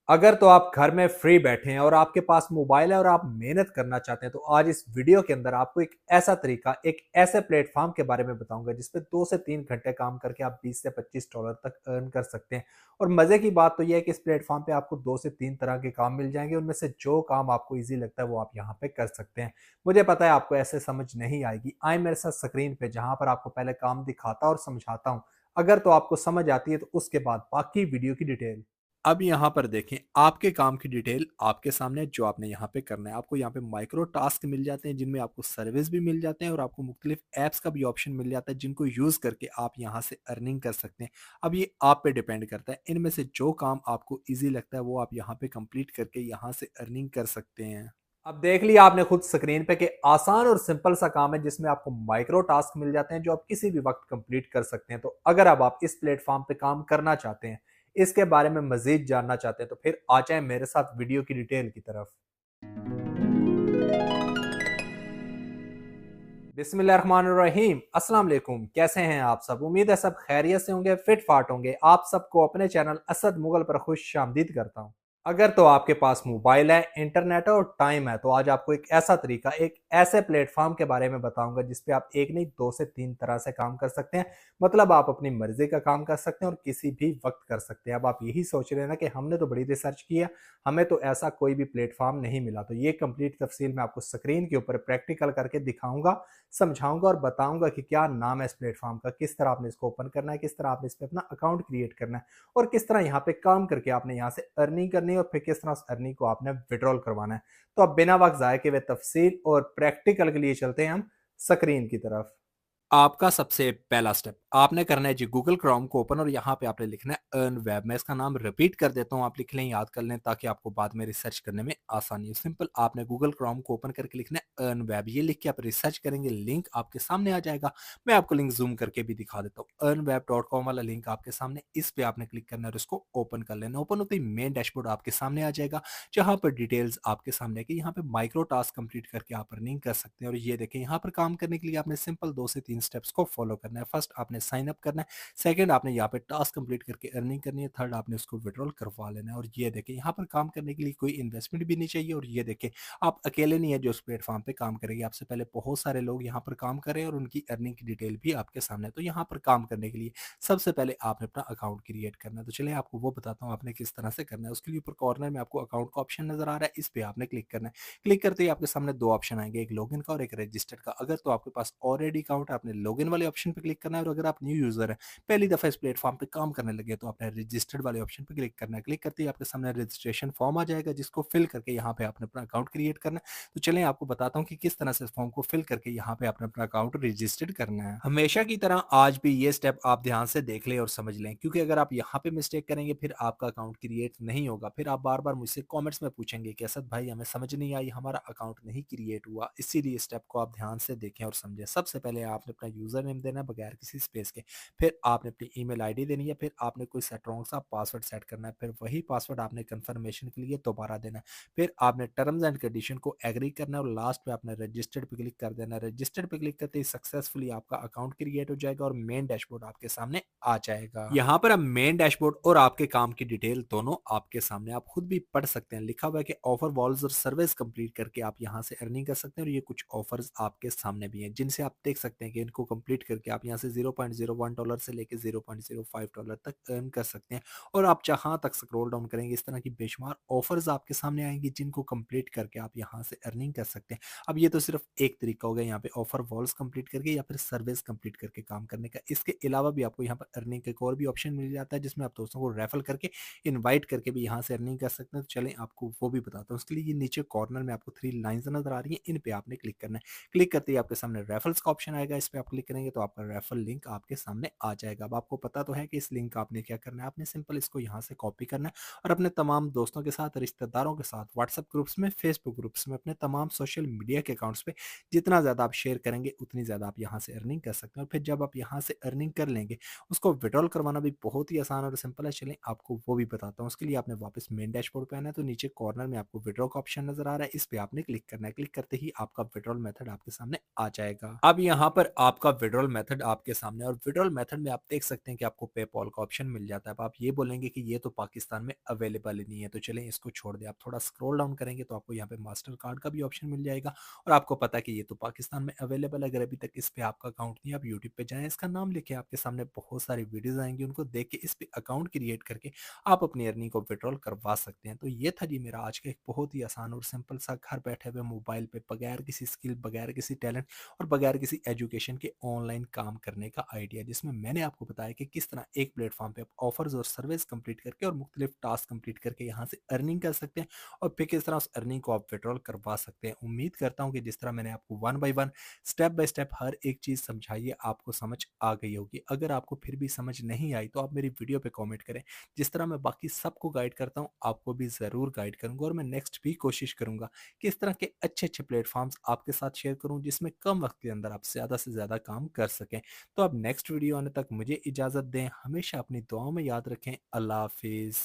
अगर तो आप घर में फ्री बैठे हैं और आपके पास मोबाइल है और आप मेहनत करना चाहते हैं तो आज इस वीडियो के अंदर आपको एक ऐसा तरीका, एक ऐसे प्लेटफॉर्म के बारे में बताऊंगा जिसपे 2 से 3 घंटे काम करके आप $20 से $25 तक अर्न कर सकते हैं। और मजे की बात तो यह है कि इस प्लेटफॉर्म पे आपको 2 से 3 तरह के काम मिल जाएंगे, उनमें से जो काम आपको ईजी लगता है वो आप यहाँ पे कर सकते हैं। मुझे पता है आपको ऐसे समझ नहीं आएगी, आए मेरे साथ स्क्रीन पे जहां पर आपको पहले काम दिखाता और समझाता हूँ। अगर तो आपको समझ आती है तो उसके बाद बाकी वीडियो की डिटेल। अब यहाँ पर देखें, आपके काम की डिटेल आपके सामने जो आपने यहाँ पे करना है। आपको यहाँ पे माइक्रो टास्क मिल जाते हैं जिनमें आपको सर्विस भी मिल जाते हैं और आपको मुख्तलिफ ऐप्स का भी ऑप्शन मिल जाता है जिनको यूज़ करके आप यहाँ से अर्निंग कर सकते हैं। अब ये आप पे डिपेंड करता है, इनमें से जो काम आपको ईजी लगता है वो आप यहाँ पे कंप्लीट करके यहाँ से अर्निंग कर सकते हैं। अब देख लिया आपने खुद स्क्रीन पे कि आसान और सिंपल सा काम है जिसमें आपको माइक्रो टास्क मिल जाते हैं जो आप किसी भी वक्त कंप्लीट कर सकते हैं। तो अगर अब आप इस प्लेटफॉर्म पे काम करना चाहते हैं, इसके बारे में मजीद जानना चाहते हैं, तो फिर आ जाएं मेरे साथ वीडियो की डिटेल की तरफ। बिस्मिल्लाहिर्रहमानिर्रहीम। अस्सलाम वालेकुम। कैसे हैं आप सब? उम्मीद है सब खैरियत से होंगे, फिट फाट होंगे। आप सबको अपने चैनल असद मुगल पर खुश आमदीद करता हूं। अगर तो आपके पास मोबाइल है, इंटरनेट है और टाइम है तो आज आपको एक ऐसा तरीका, एक ऐसे प्लेटफॉर्म के बारे में बताऊंगा जिसपे आप एक नहीं 2 से 3 तरह से काम कर सकते हैं। मतलब आप अपनी मर्जी का काम कर सकते हैं और किसी भी वक्त कर सकते हैं। अब आप यही सोच रहे हैं ना कि हमने तो बड़ी रिसर्च किया, हमें तो ऐसा कोई भी प्लेटफॉर्म नहीं मिला। तो ये कंप्लीट तफसील मैं आपको स्क्रीन के ऊपर प्रैक्टिकल करके दिखाऊंगा, समझाऊंगा और बताऊंगा कि क्या नाम है इस प्लेटफॉर्म का, किस तरह आपने इसको ओपन करना है, किस तरह आपने इस पर अपना अकाउंट क्रिएट करना है और किस तरह यहाँ पे काम करके आपने यहाँ से अर्निंग करनी है और फिर किस तरह उस अर्निंग को आपने विड्रॉल करवाना है। तो अब बिना वक्त जाए के वे तफसील और प्रैक्टिकल के लिए चलते हैं हम स्क्रीन की तरफ। आपका सबसे पहला स्टेप आपने करना है जी, गूगल क्रोम को ओपन और यहाँ पे आपने लिखना है अर्न वेब। मैं इसका नाम रिपीट कर देता हूँ, आप लिख लें, याद कर लें ताकि आपको बाद में रिसर्च करने में आसानी हो। सिंपल आपने गूगल क्रोम को ओपन करके लिखना है अर्न वेब। ये लिख के आप रिसर्च करेंगे, लिंक आपके सामने आ जाएगा। मैं आपको लिंक जूम करके भी दिखा देता हूँ। earnweb.com वाला लिंक आपके सामने, इस पे आपने क्लिक करना है और इसको ओपन कर लेना। ओपन होते ही मेन डैशबोर्ड आपके सामने आ जाएगा जहाँ पर डिटेल्स आपके सामने है कि यहाँ पे माइक्रो टास्क कंप्लीट करके आप अर्निंग कर सकते हैं। और ये देखें, यहाँ पर काम करने के लिए आपने सिंपल 2 से 3 स्टेप्स को फॉलो करना है। फर्स्ट आपने साइन अप करना है, सेकंड आपने यहाँ पे टास्क कंप्लीट करके अर्निंग करनी है, थर्ड आपने उसको विड्रॉल करवा लेना है। और ये देखें, यहाँ पर काम करने के लिए कोई इन्वेस्टमेंट भी नहीं चाहिए। और ये देखें, आप अकेले नहीं है जो उस प्लेटफॉर्म पे काम करेंगे, आपसे पहले बहुत सारे लोग यहाँ पर काम कर रहे हैं और उनकी अर्निंग की डिटेल भी आपके सामने है। तो यहाँ पर काम करने के लिए सबसे पहले आपने अपना अकाउंट क्रिएट करना है। तो चलिए आपको वो बताता हूँ आपने किस तरह से करना है। उसके लिए ऊपर कॉर्नर में आपको अकाउंट का ऑप्शन नजर आ रहा है, इस पे आपने क्लिक करना है। क्लिक करते ही आपके सामने दो ऑप्शन आएंगे, एक लॉगिन का और एक रजिस्टर्ड का। अगर तो आपके पास ऑलरेडी अकाउंट है, आपने लॉगिन वाले ऑप्शन पे क्लिक करना है। और अगर आप न्यू यूजर है, पहली दफा इस प्लेटफॉर्म पे काम करने लगे, तो आपने रजिस्टर्ड वाले ऑप्शन पे क्लिक करना है। क्लिक करते ही आपके सामने रजिस्ट्रेशन फॉर्म आ जाएगा जिसको फिल करके यहाँ पे आपने अपना अकाउंट क्रिएट करना है। तो चलें आपको बताता हूँ कि किस तरह से इस फॉर्म को फिल करके यहाँ पे आपने अपना अकाउंट रजिस्टर्ड करना है। हमेशा की तरह आज भी ये स्टेप आप ध्यान से देख लें और समझ लें, क्योंकि अगर आप यहाँ पे मिस्टेक करेंगे फिर आपका अकाउंट क्रिएट नहीं होगा। फिर आप बार बार मुझसे कमेंट्स में पूछेंगे कि असद भाई हमें समझ नहीं आई, हमारा अकाउंट नहीं क्रिएट हुआ। इसीलिए स्टेप को आप ध्यान से देखें और समझें। सबसे पहले आपने अपना यूजर नेम देना है बगैर किसी स्पेस के, फिर आपने अपनी ईमेल आईडी देनी है, फिर आपने कोई स्ट्रॉन्ग सा पासवर्ड सेट करना है, फिर वही पासवर्ड आपने कंफर्मेशन के लिए दोबारा देना है, फिर आपने टर्म्स एंड कंडीशन को एग्री करना है और लास्ट पे आपने रजिस्टर्ड पे क्लिक कर देना है। रजिस्टर्ड पे क्लिक करते ही सक्सेसफुली आपका अकाउंट क्रिएट हो जाएगा और मेन डैशबोर्ड आपके सामने आ जाएगा। यहाँ पर अब मेन डैशबोर्ड और आपके काम की डिटेल दोनों आपके सामने, आप खुद भी पढ़ सकते हैं। लिखा हुआ है कि ऑफर वॉल्स और सर्विस कंप्लीट करके आप यहाँ से अर्निंग कर सकते हैं। और ये कुछ ऑफर्स आपके सामने भी हैं जिनसे आप देख सकते हैं कि इनको कंप्लीट करके आप यहाँ से $0.01 से लेके $0.05 तक अर्न कर सकते हैं। और आप जहाँ तक स्क्रॉल डाउन करेंगे इस तरह की बेशुमार ऑफर्स आपके सामने आएंगी जिनको कंप्लीट करके आप यहाँ से अर्निंग कर सकते हैं। अब ये तो सिर्फ एक तरीका हो गया यहाँ पे ऑफर वॉल्स कंप्लीट करके या फिर सर्विस कंप्लीट करके काम करने का। इसके अलावा भी आपको यहाँ पर अर्निंग का एक और भी ऑप्शन मिल जाता है जिसमें आप दोस्तों को रेफर करके, इनवाइट करके भी यहाँ से अर्निंग कर सकते हैं। तो चलें आपको वो भी बताता हूँ। उसके लिए ये नीचे कॉर्नर में आपको 3 लाइंस नजर आ रही हैं, इन पे आपने क्लिक करना है। क्लिक करते ही आपके सामने रेफरल्स का ऑप्शन आएगा, इस पे आप क्लिक करेंगे तो आपका रेफरल लिंक आपके सामने आ जाएगा। अब आपको पता तो है कि इस लिंक का आपने क्या करना है, आपने सिंपल इसको यहाँ से कॉपी करना है और अपने तमाम दोस्तों के साथ, रिश्तेदारों के साथ, व्हाट्सएप ग्रुप्स में, फेसबुक ग्रुप्स में, अपने तमाम सोशल मीडिया के अकाउंट्स पे जितना ज़्यादा आप शेयर करेंगे उतनी ज़्यादा आप यहाँ से अर्निंग कर सकते हैं। और फिर जब आप यहाँ से अर्निंग कर लेंगे उसको विड्रॉल करवाना भी बहुत ही आसान और सिंपल है। चलें आपको वो भी बताता हूँ। उसके लिए आपने वापस मेन डैशबोर्ड पे आना है, तो नीचे कॉर्नर में आपको विड्रॉ का ऑप्शन नजर आ रहा है, इस पे आपने क्लिक करना है। क्लिक करते ही आपका विड्रॉल मेथड आपके सामने आ जाएगा। अब यहाँ पर आपका विड्रॉल मेथड आपके सामने है और विड्रॉल मेथड में आप देख सकते हैं कि आपको पेपॉल का ऑप्शन मिल जाता है। अब आप ये बोलेंगे कि ये तो पाकिस्तान में अवेलेबल ही नहीं है, तो चलें इसको छोड़ दें। आप थोड़ा स्क्रॉल डाउन करेंगे तो आपको यहाँ पे मास्टर कार्ड का भी ऑप्शन मिल जाएगा और आपको पता है कि ये तो पाकिस्तान में अवेलेबल है। अगर अभी तक इस पे आपका अकाउंट नहीं है, आप यूट्यूब पे जाएं, इसका नाम लिखे, आपके सामने बहुत सारी वीडियोस आएंगी, उनको देख के इस पे अकाउंट क्रिएट करके आप अपनी अर्निंग को विड्रॉल करवा सकते हैं। तो ये था जी मेरा आज का एक बहुत ही आसान और सिंपल सा घर बैठे हुए मोबाइल पे बगैर किसी स्किल, बगैर किसी टैलेंट और बगैर किसी एजुकेशन के ऑनलाइन काम करने का आइडिया, जिसमें मैंने आपको बताया कि किस तरह एक प्लेटफॉर्म पे आप ऑफर्स और सर्विस कंप्लीट करके और मुख्तलिफ टास्क कंप्लीट करके यहाँ से अर्निंग कर सकते हैं और फिर किस तरह उस अर्निंग को आप विड्रॉल करवा सकते हैं। उम्मीद करता हूँ कि जिस तरह मैंने आपको one by one, step by step हर एक चीज़ समझाई है, आपको समझ आ गई होगी। अगर आपको फिर भी समझ नहीं आई तो आप मेरी वीडियो पे कमेंट करें। जिस तरह मैं बाकी सबको गाइड करता हूँ, आपको भी ज़रूर गाइड करूँगा और मैं नेक्स्ट भी कोशिश करूँगा कि इस तरह के अच्छे अच्छे प्लेटफॉर्म्स आपके साथ शेयर करूँ, जिसमें कम वक्त के अंदर आप ज़्यादा से ज़्यादा काम कर सकें। तो अब नेक्स्ट वीडियो आने तक मुझे इजाज़त दें। हमेशा अपनी दुआओं में याद रखें। अल्लाह हाफिज़।